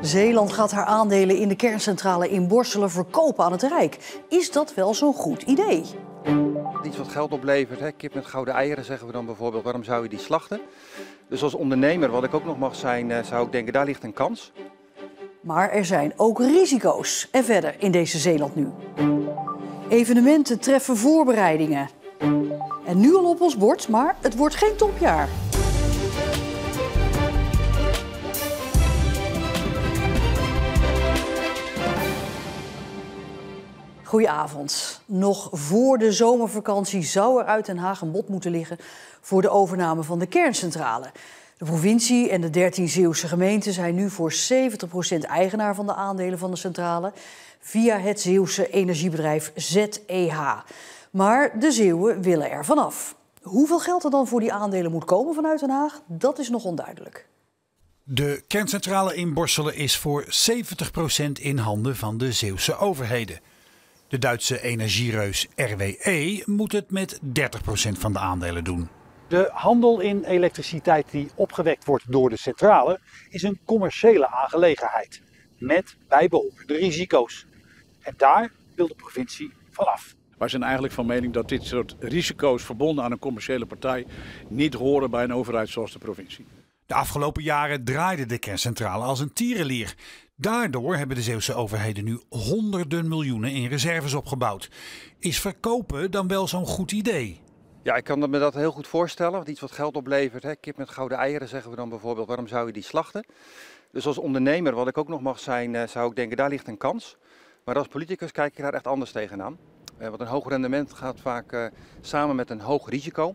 Zeeland gaat haar aandelen in de kerncentrale in Borselen verkopen aan het Rijk. Is dat wel zo'n goed idee? Iets wat geld oplevert, hè? Kip met gouden eieren zeggen we dan bijvoorbeeld, waarom zou je die slachten? Dus als ondernemer, wat ik ook nog mag zijn, zou ik denken, daar ligt een kans. Maar er zijn ook risico's. En verder in deze Zeeland nu. Evenementen treffen voorbereidingen. En nu al op ons bord, maar het wordt geen topjaar. Goedenavond. Nog voor de zomervakantie zou er uit Den Haag een bod moeten liggen voor de overname van de kerncentrale. De provincie en de 13 Zeeuwse gemeenten zijn nu voor 70% eigenaar van de aandelen van de centrale via het Zeeuwse energiebedrijf ZEH. Maar de Zeeuwen willen er vanaf. Hoeveel geld er dan voor die aandelen moet komen vanuit Den Haag, dat is nog onduidelijk. De kerncentrale in Borselen is voor 70% in handen van de Zeeuwse overheden. De Duitse energiereus RWE moet het met 30% van de aandelen doen. De handel in elektriciteit die opgewekt wordt door de centrale is een commerciële aangelegenheid. Met bijbehorende risico's. En daar wil de provincie vanaf. Wij zijn eigenlijk van mening dat dit soort risico's verbonden aan een commerciële partij niet horen bij een overheid zoals de provincie. De afgelopen jaren draaide de kerncentrale als een tierenlier. Daardoor hebben de Zeeuwse overheden nu honderden miljoenen in reserves opgebouwd. Is verkopen dan wel zo'n goed idee? Ja, ik kan me dat heel goed voorstellen. Want iets wat geld oplevert, hè? Kip met gouden eieren zeggen we dan bijvoorbeeld, waarom zou je die slachten? Dus als ondernemer, wat ik ook nog mag zijn, zou ik denken, daar ligt een kans. Maar als politicus kijk ik daar echt anders tegenaan. Want een hoog rendement gaat vaak samen met een hoog risico.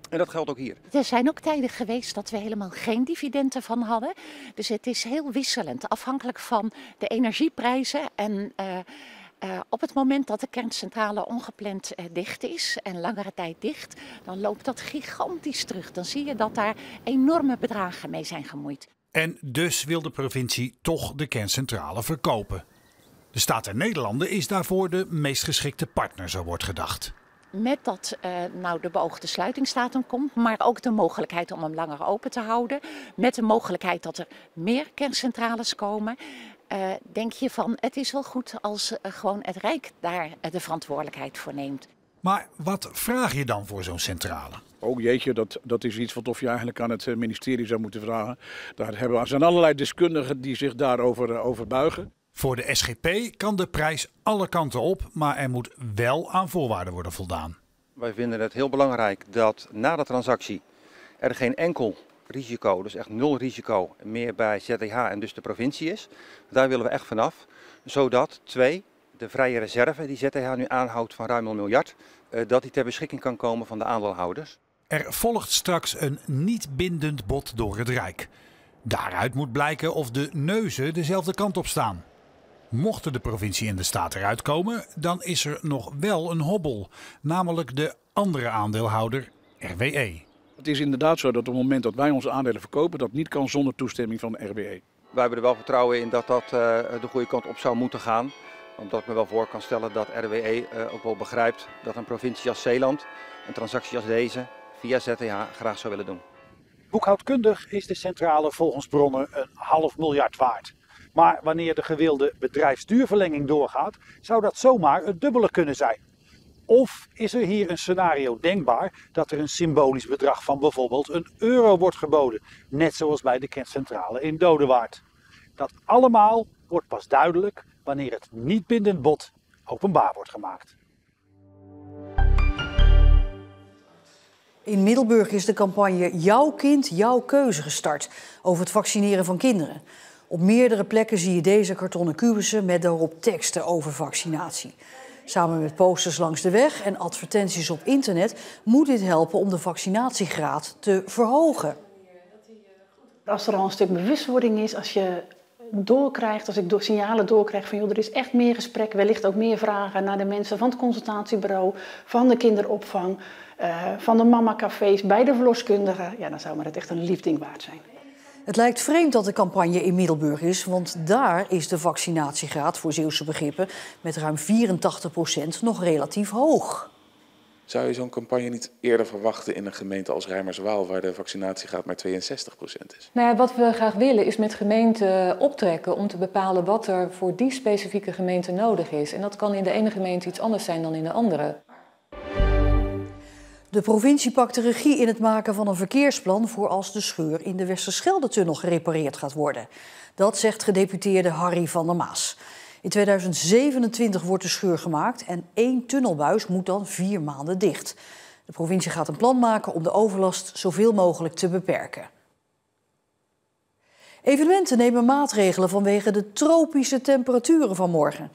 En dat geldt ook hier. Er zijn ook tijden geweest dat we helemaal geen dividenden van hadden. Dus het is heel wisselend, afhankelijk van de energieprijzen. En op het moment dat de kerncentrale ongepland dicht is en langere tijd dicht, dan loopt dat gigantisch terug. Dan zie je dat daar enorme bedragen mee zijn gemoeid. En dus wil de provincie toch de kerncentrale verkopen. De staat der Nederlanden is daarvoor de meest geschikte partner, zo wordt gedacht. Met dat de beoogde sluitingsdatum komt, maar ook de mogelijkheid om hem langer open te houden. Met de mogelijkheid dat er meer kerncentrales komen. Denk je van, het is wel goed als gewoon het Rijk daar de verantwoordelijkheid voor neemt. Maar wat vraag je dan voor zo'n centrale? Oh jeetje, dat is iets wat je eigenlijk aan het ministerie zou moeten vragen. Daar zijn allerlei deskundigen die zich daarover buigen. Voor de SGP kan de prijs alle kanten op, maar er moet wel aan voorwaarden worden voldaan. Wij vinden het heel belangrijk dat na de transactie er geen enkel risico, dus echt nul risico, meer bij ZEH en dus de provincie is. Daar willen we echt vanaf, zodat de vrije reserve die ZEH nu aanhoudt van ruim 1 miljard, dat die ter beschikking kan komen van de aandeelhouders. Er volgt straks een niet bindend bod door het Rijk. Daaruit moet blijken of de neuzen dezelfde kant op staan. Mochten de provincie en de staat eruit komen, dan is er nog wel een hobbel. Namelijk de andere aandeelhouder, RWE. Het is inderdaad zo dat op het moment dat wij onze aandelen verkopen, dat niet kan zonder toestemming van RWE. Wij hebben er wel vertrouwen in dat dat de goede kant op zou moeten gaan. Omdat ik me wel voor kan stellen dat RWE ook wel begrijpt dat een provincie als Zeeland een transactie als deze via ZEH graag zou willen doen. Boekhoudkundig is de centrale volgens bronnen een $500 miljoen waard. Maar wanneer de gewilde bedrijfsduurverlenging doorgaat, zou dat zomaar het dubbele kunnen zijn. Of is er hier een scenario denkbaar dat er een symbolisch bedrag van bijvoorbeeld €1 wordt geboden, net zoals bij de kerncentrale in Dodewaard. Dat allemaal wordt pas duidelijk wanneer het niet bindend bod openbaar wordt gemaakt. In Middelburg is de campagne Jouw kind, jouw keuze gestart over het vaccineren van kinderen. Op meerdere plekken zie je deze kartonnen kubussen met daarop teksten over vaccinatie. Samen met posters langs de weg en advertenties op internet moet dit helpen om de vaccinatiegraad te verhogen. Als er al een stuk bewustwording is, als je doorkrijgt, als ik signalen doorkrijg van joh, er is echt meer gesprek, wellicht ook meer vragen naar de mensen van het consultatiebureau, van de kinderopvang, van de mamacafés, bij de verloskundigen, ja, dan zou me dat echt een liefding waard zijn. Het lijkt vreemd dat de campagne in Middelburg is, want daar is de vaccinatiegraad voor Zeeuwse begrippen met ruim 84% nog relatief hoog. Zou je zo'n campagne niet eerder verwachten in een gemeente als Rijmerswaal, waar de vaccinatiegraad maar 62% is? Nou ja, wat we graag willen is met gemeenten optrekken om te bepalen wat er voor die specifieke gemeente nodig is. En dat kan in de ene gemeente iets anders zijn dan in de andere. De provincie pakt de regie in het maken van een verkeersplan voor als de scheur in de Westerschelde-tunnel gerepareerd gaat worden. Dat zegt gedeputeerde Harry van der Maas. In 2027 wordt de scheur gemaakt en 1 tunnelbuis moet dan 4 maanden dicht. De provincie gaat een plan maken om de overlast zoveel mogelijk te beperken. Evenementen nemen maatregelen vanwege de tropische temperaturen van morgen.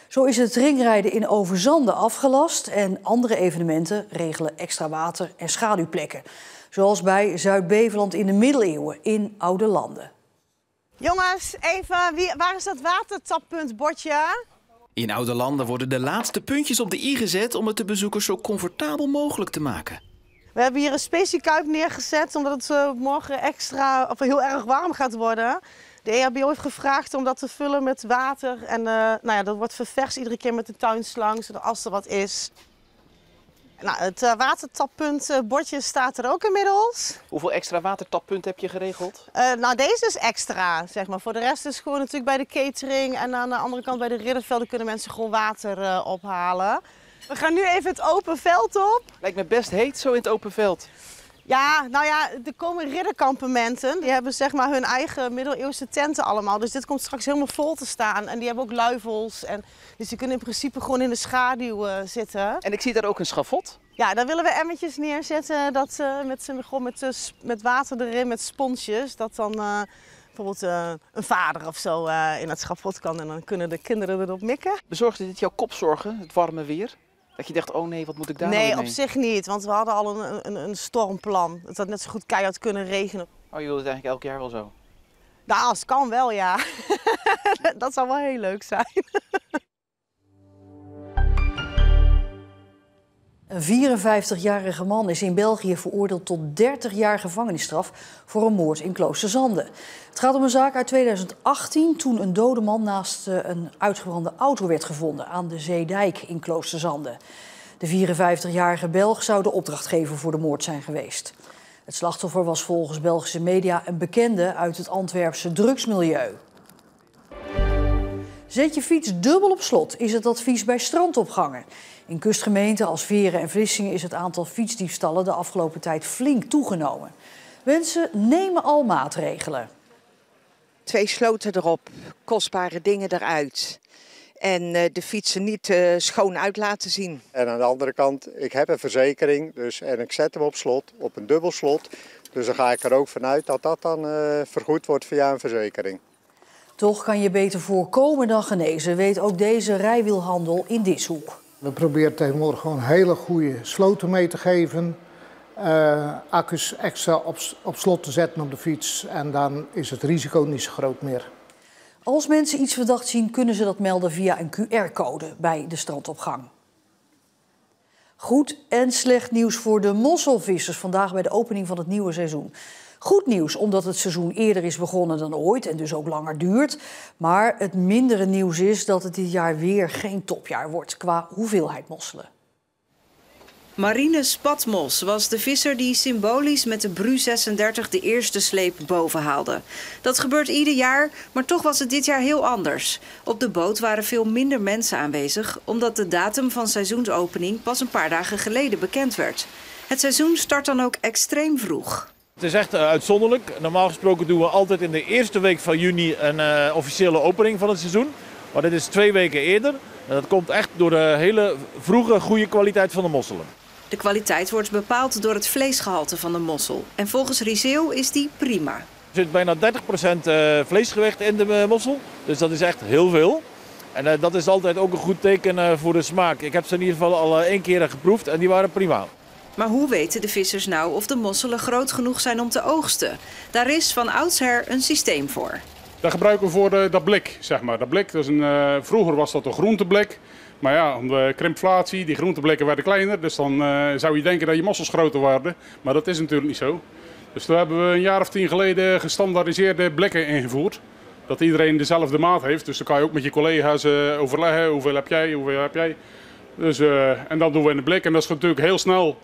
Zo is het ringrijden in Overzande afgelast en andere evenementen regelen extra water- en schaduwplekken. Zoals bij Zuid-Beveland in de middeleeuwen in Oude Landen. Jongens, even, waar is dat watertappuntbordje? In Oude Landen worden de laatste puntjes op de i gezet om het de bezoekers zo comfortabel mogelijk te maken. We hebben hier een speciekuip neergezet omdat het morgen heel erg warm gaat worden. De EHBO heeft gevraagd om dat te vullen met water en dat wordt ververst iedere keer met de tuinslang, zodat als er wat is. Nou, het watertappuntbordje staat er ook inmiddels. Hoeveel extra watertappunten heb je geregeld? Deze is extra, zeg maar. Voor de rest is gewoon natuurlijk bij de catering en aan de andere kant bij de riddervelden kunnen mensen gewoon water ophalen. We gaan nu even het open veld op. Lijkt me best heet zo in het open veld. Ja, nou ja, er komen ridderkampementen. Die hebben zeg maar hun eigen middeleeuwse tenten allemaal. Dus dit komt straks helemaal vol te staan. En die hebben ook luifels. Dus die kunnen in principe gewoon in de schaduw zitten. En ik zie daar ook een schavot. Ja, daar willen we emmertjes neerzetten. Dat met water erin, met sponsjes. Dat dan bijvoorbeeld een vader of zo in het schavot kan. En dan kunnen de kinderen erop mikken. Bezorgde dit jouw kopzorgen, het warme weer? Dat je dacht, oh nee, wat moet ik daar nou mee? Nee, op zich niet, want we hadden al een stormplan. Het had net zo goed keihard kunnen regenen. Oh, je wilde het eigenlijk elk jaar wel zo? Nou, als het kan wel, ja. Dat zou wel heel leuk zijn. Een 54-jarige man is in België veroordeeld tot 30 jaar gevangenisstraf voor een moord in Kloosterzande. Het gaat om een zaak uit 2018 toen een dode man naast een uitgebrande auto werd gevonden aan de Zeedijk in Kloosterzande. De 54-jarige Belg zou de opdrachtgever voor de moord zijn geweest. Het slachtoffer was volgens Belgische media een bekende uit het Antwerpse drugsmilieu. Zet je fiets dubbel op slot, is het advies bij strandopgangen. In kustgemeenten als Veren en Vlissingen is het aantal fietsdiefstallen de afgelopen tijd flink toegenomen. Mensen nemen al maatregelen. 2 sloten erop, kostbare dingen eruit. En de fietsen niet schoon uit laten zien. En aan de andere kant, ik heb een verzekering en ik zet hem op slot, op een dubbel slot. Dus dan ga ik er ook vanuit dat dat dan vergoed wordt via een verzekering. Toch kan je beter voorkomen dan genezen, weet ook deze rijwielhandel in Dishoek. We proberen tegenwoordig gewoon hele goede sloten mee te geven. Accu's extra op slot te zetten op de fiets en dan is het risico niet zo groot meer. Als mensen iets verdacht zien, kunnen ze dat melden via een QR-code bij de strandopgang. Goed en slecht nieuws voor de mosselvissers vandaag bij de opening van het nieuwe seizoen. Goed nieuws omdat het seizoen eerder is begonnen dan ooit en dus ook langer duurt. Maar het mindere nieuws is dat het dit jaar weer geen topjaar wordt qua hoeveelheid mosselen. Marine Spatmos was de visser die symbolisch met de Bru 36 de eerste sleep boven haalde. Dat gebeurt ieder jaar, maar toch was het dit jaar heel anders. Op de boot waren veel minder mensen aanwezig, omdat de datum van seizoensopening pas een paar dagen geleden bekend werd. Het seizoen start dan ook extreem vroeg. Het is echt uitzonderlijk. Normaal gesproken doen we altijd in de eerste week van juni een officiële opening van het seizoen. Maar dit is 2 weken eerder. En dat komt echt door de hele vroege goede kwaliteit van de mosselen. De kwaliteit wordt bepaald door het vleesgehalte van de mossel. En volgens Rizeel is die prima. Er zit bijna 30% vleesgewicht in de mossel. Dus dat is echt heel veel. En dat is altijd ook een goed teken voor de smaak. Ik heb ze in ieder geval al 1 keer geproefd en die waren prima. Maar hoe weten de vissers nou of de mosselen groot genoeg zijn om te oogsten? Daar is van oudsher een systeem voor. Dat gebruiken we voor dat blik, zeg maar. Dat blik, dat is vroeger was dat een groenteblik. Maar ja, om de krimpflatie, die groenteblikken werden kleiner. Dus dan zou je denken dat je mossels groter worden. Maar dat is natuurlijk niet zo. Dus toen hebben we een jaar of 10 geleden gestandaardiseerde blikken ingevoerd. Dat iedereen dezelfde maat heeft. Dus dan kan je ook met je collega's overleggen. Hoeveel heb jij, hoeveel heb jij. Dus, en dat doen we in de blik. En dat is natuurlijk heel snel.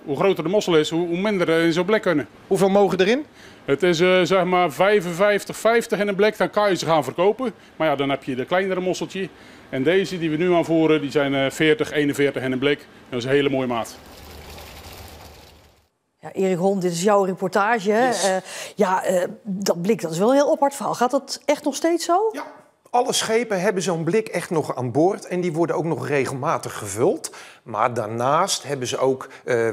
Hoe groter de mossel is, hoe minder in zo'n blik kunnen. Hoeveel mogen erin? Het is zeg maar 55, 50 in een blik, dan kan je ze gaan verkopen. Maar ja, dan heb je de kleinere mosseltje. En deze die we nu aanvoeren, die zijn 40, 41 in een blik. Dat is een hele mooie maat. Ja, Erik Holm, dit is jouw reportage. Hè? Yes. Dat blik, dat is wel een heel apart verhaal. Gaat dat echt nog steeds zo? Ja. Alle schepen hebben zo'n blik echt nog aan boord en die worden ook nog regelmatig gevuld. Maar daarnaast hebben ze ook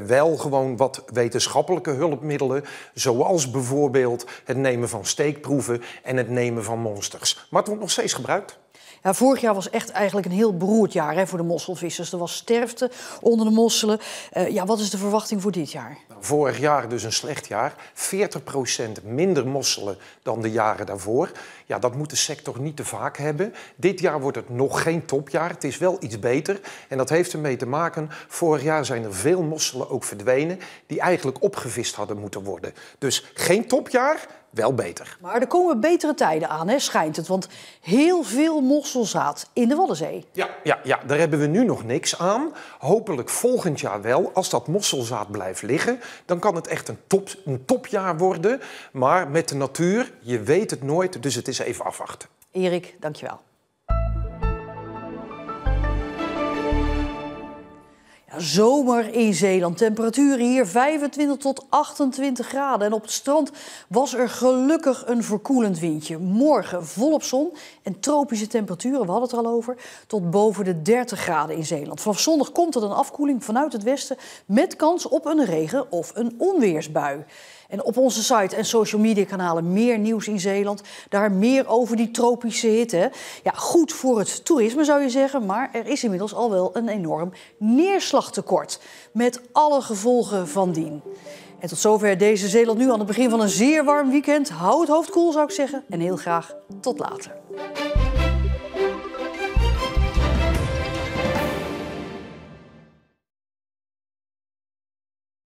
wel gewoon wat wetenschappelijke hulpmiddelen. Zoals bijvoorbeeld het nemen van steekproeven en het nemen van monsters. Maar het wordt nog steeds gebruikt. Ja, vorig jaar was echt eigenlijk een heel beroerd jaar voor de mosselvissers. Er was sterfte onder de mosselen. Wat is de verwachting voor dit jaar? Vorig jaar dus een slecht jaar. 40% minder mosselen dan de jaren daarvoor. Ja, dat moet de sector niet te vaak hebben. Dit jaar wordt het nog geen topjaar. Het is wel iets beter. En dat heeft ermee te maken, vorig jaar zijn er veel mosselen ook verdwenen die eigenlijk opgevist hadden moeten worden. Dus geen topjaar, wel beter. Maar er komen betere tijden aan, hè, schijnt het. Want heel veel mosselzaad in de Waddenzee. Ja, daar hebben we nu nog niks aan. Hopelijk volgend jaar wel. Als dat mosselzaad blijft liggen, dan kan het echt een topjaar worden. Maar met de natuur, je weet het nooit, dus het is even afwachten. Erik, dankjewel. Zomer in Zeeland. Temperaturen hier 25 tot 28 graden. En op het strand was er gelukkig een verkoelend windje. Morgen volop zon en tropische temperaturen, we hadden het er al over, tot boven de 30 graden in Zeeland. Vanaf zondag komt er een afkoeling vanuit het westen met kans op een regen- of een onweersbui. En op onze site en social media kanalen meer nieuws in Zeeland. Daar meer over die tropische hitte. Ja, goed voor het toerisme zou je zeggen, maar er is inmiddels al wel een enorm neerslagtekort. Met alle gevolgen van dien. En tot zover deze Zeeland Nu aan het begin van een zeer warm weekend. Hou het hoofd koel zou ik zeggen en heel graag tot later.